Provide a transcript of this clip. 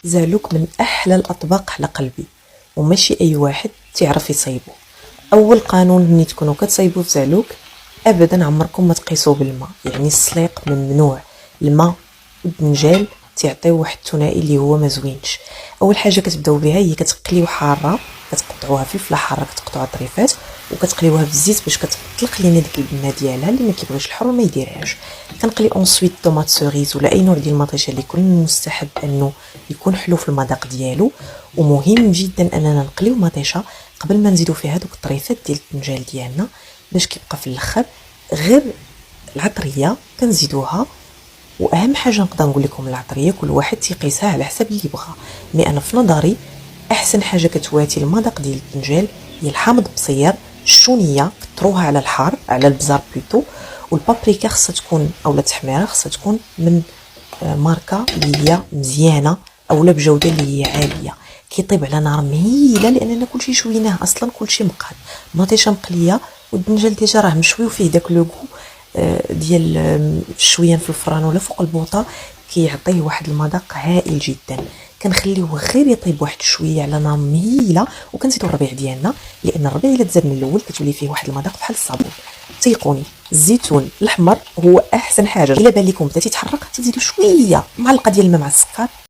زعلوك من احلى الاطباق على قلبي، وماشي اي واحد تعرف يصايبه. اول قانون ملي تكونوا كتصايبوا في زعلوك، ابدا عمركم ما تقيسوه بالماء، يعني السليق ممنوع. الماء والدنجال تعطيو واحد الثنائي اللي هو ما زوينش. اول حاجه كتبداو بها هي كتقليو حاره، كتقطعوها فلفله حاره، كتقطعوها طريفات وكتقليوها في الزيت باش كتطلق لينا ديك البنه ديالها. اللي ما كيبغيش الحر ما يديرهاش. كنقلي اونسويت طوماط سوريز ولا اي نوع ديال المطيشه اللي يكون مستحب انه يكون حلو في المذاق ديالو. ومهم جدا اننا نقليو مطيشه قبل ما نزيدو فيها دوك الطريفات ديال الدنجال ديالنا، باش كيبقى في الاخر غير العطريه كنزيدوها. واهم حاجه نقدر نقول لكم العطريه كل واحد تيقيسها على حسب اللي يبغى، مي انا في نظري احسن حاجه كتواتي المذاق ديال الدنجال هي الحامض بصير، الشونيه كتروها على الحار على البزار بلوتو، والبابريكا خصها تكون اولا تحميره خصها تكون من ماركه اللي هي مزيانه اولا بجوده اللي هي عاليه. كيطيب على نار مهيله لاننا كلشي شويناه اصلا، كلشي مقاد، مطيشه مقليه والدنجال ديجا راه مشوي وفيه داك لو ديال شويه في الفران ولا فوق البوطه، كيعطيه واحد المذاق هائل جدا. كنخليوه غير يطيب واحد شويه على نار مهيله، وكنزيدوا الربيع ديالنا، لان الربيع الا تزاد من الاول كتولي فيه واحد المذاق بحال الصابون. تيقوني الزيتون الاحمر هو احسن حاجه. الا بان لكم بدا تيتحرك تزيدوا شويه معلقه ديال الماء مع السكر